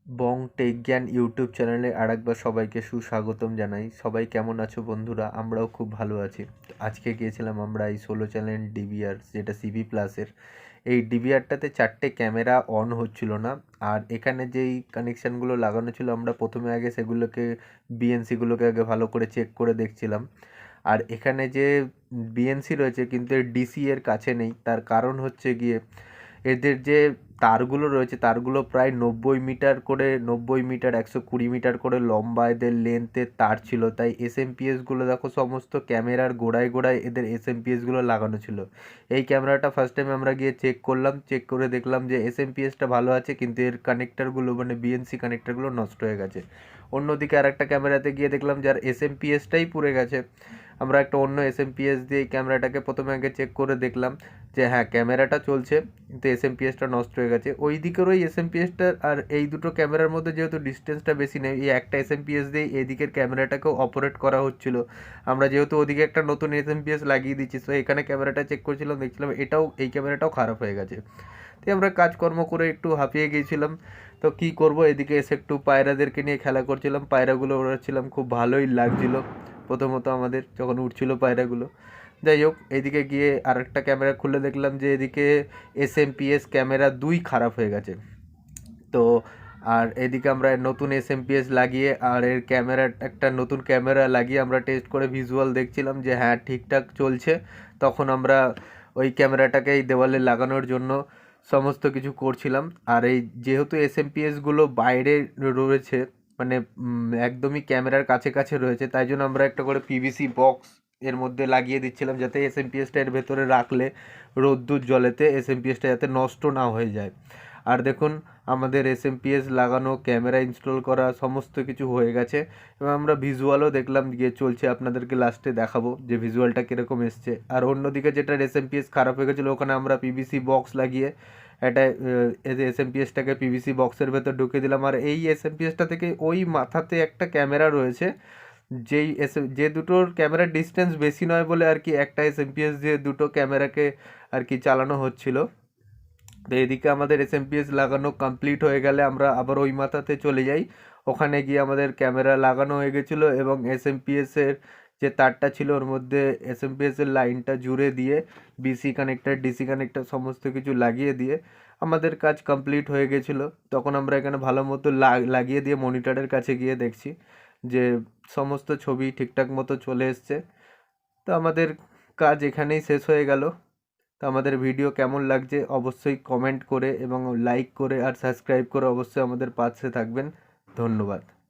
বং take জ্ঞান YouTube চ্যানেলে আরেকবার সবাইকে সুস্বাগতম জানাই। সবাই কেমন আছো বন্ধুরা? আমরাও খুব ভালো আছি। আজকে গিয়েছিলাম আমরা এই 16 চ্যানেল ডিভিআর, যেটা সিভি প্লাসের। এই ডিভিআরটাতে 4টে ক্যামেরা অন হচ্ছিল না। আর এখানে যেই কানেকশানগুলো লাগানো ছিল, আমরা প্রথমে আগে সেগুলোকে বিএনসিগুলোকে আগে ভালো করে চেক করে দেখছিলাম। আর এখানে যে বিএনসি রয়েছে কিন্তু এর ডিসি এর কাছে নেই। তার কারণ হচ্ছে গিয়ে এদের যে তারগুলো রয়েছে, তারগুলো প্রায় 90 মিটার করে, 90 মিটার 120 মিটার করে লম্বা এদের লেন্থের তার ছিল। তাই এসএমপিএসগুলো দেখো, সমস্ত ক্যামেরার গোড়ায় গোড়ায় এদের এসএমপিএসগুলো লাগানো ছিল। এই ক্যামেরাটা ফার্স্ট টাইম আমরা গিয়ে চেক করলাম, চেক করে দেখলাম যে এসএমপিএসটা ভালো আছে, কিন্তু এর কানেক্টারগুলো মানে বিএনসি কানেক্টারগুলো নষ্ট হয়ে গেছে। অন্যদিকে আরেকটা ক্যামেরাতে গিয়ে দেখলাম যার এসএমপিএসটাই পুড়ে গেছে। আমরা একটা অন্য এসএমপিএস দিয়ে এই ক্যামেরাটাকে প্রথমে আগে চেক করে দেখলাম যে হ্যাঁ, ক্যামেরাটা চলছে কিন্তু এসএমপিএসটা নষ্ট হয়ে গেছে। ওই দিকের ওই এসএমপিএসটা আর এই দুটো ক্যামেরার মধ্যে যেহেতু ডিস্টেন্সটা বেশি নেই, এই একটা এসএমপিএস দিয়ে এই দিকের ক্যামেরাটাকেও অপারেট করা হচ্ছিল। আমরা যেহেতু ওদিকে একটা নতুন এসএমপিএস লাগিয়ে দিচ্ছি, সো এখানে ক্যামেরাটা চেক করছিলাম, দেখছিলাম এই ক্যামেরাটাও খারাপ হয়ে গেছে। তাই আমরা কাজকর্ম করে একটু হাঁপিয়ে গিয়েছিলাম। তো কি করব, এদিকে এসে একটু পায়রাদেরকে নিয়ে খেলা করছিলাম, পায়রাগুলো ওড়াচ্ছিলাম, খুব ভালোই লাগছিল প্রথমত আমাদের যখন উঠছিল পায়রাগুলো। যাই হোক, এদিকে গিয়ে আরেকটা ক্যামেরা খুলে দেখলাম যে এদিকে এসএমপিএস ক্যামেরা 2 খারাপ হয়ে গেছে। তো আর এদিকে আমরা নতুন এসএমপিএস লাগিয়ে আর এর ক্যামেরা, একটা নতুন ক্যামেরা লাগিয়ে আমরা টেস্ট করে ভিজুয়াল দেখছিলাম যে হ্যাঁ ঠিকঠাক চলছে। তখন আমরা ওই ক্যামেরাটাকে এই দেওয়ালে লাগানোর জন্য সমস্ত কিছু করছিলাম। আর এই যেহেতু এসএমপিএসগুলো বাইরে রয়েছে, মানে একদমই ক্যামেরার কাছে কাছে রয়েছে, তাই জন্য আমরা একটা করে পিভিসি বক্স এর মধ্যে লাগিয়ে দিচ্ছিলাম, যাতে এসএমপিএসটা এর ভেতরে রাখলে রোদ্দুর জলেতে এসএমপিএসটা যাতে নষ্ট না হয়ে যায়। আর দেখুন, আমাদের এসএমপিএস লাগানো, ক্যামেরা ইনস্টল করা সমস্ত কিছু হয়ে গেছে এবং আমরা ভিজুয়ালও দেখলাম গিয়ে চলছে। আপনাদেরকে লাস্টে দেখাবো যে ভিজুয়ালটা কীরকম এসছে। আর অন্যদিকে যেটা এসএমপিএস খারাপ হয়ে গেছিলো, ওখানে আমরা পিভিসি বক্স লাগিয়ে একটা এসএমপিএসটাকে পিভিসি বক্সের ভেতর ঢুকে দিলাম। আর এই এসএমপিএসটা থেকে ওই মাথাতে একটা ক্যামেরা রয়েছে, যে দুটোর ক্যামেরার ডিস্টেন্স বেশি নয় বলে আর কি একটা এসএমপিএস দিয়ে দুটো ক্যামেরাকে আর কি চালানো হচ্ছিল। তো এদিকে আমাদের এসএমপিএস লাগানো কমপ্লিট হয়ে গেলে আমরা আবার ওই মাথাতে চলে যাই। ওখানে গিয়ে আমাদের ক্যামেরা লাগানো হয়ে গেছিলো এবং এসএমপিএসের যে তারটা ছিল ওর মধ্যে এসএমপিএসের লাইনটা জুড়ে দিয়ে বিসি কানেক্টার, ডিসি কানেক্টার সমস্ত কিছু লাগিয়ে দিয়ে আমাদের কাজ কমপ্লিট হয়ে গেছিলো। তখন আমরা এখানে ভালো মতো লাগিয়ে দিয়ে মনিটরের কাছে গিয়ে দেখছি যে সমস্ত ছবি ঠিকঠাক মতো চলে এসছে। তো আমাদের কাজ এখানেই শেষ হয়ে গেল। তো আমাদের ভিডিও কেমন লাগছে অবশ্যই কমেন্ট করে এবং লাইক করে আর সাবস্ক্রাইব করে অবশ্যই আমাদের পাশে থাকবেন। ধন্যবাদ।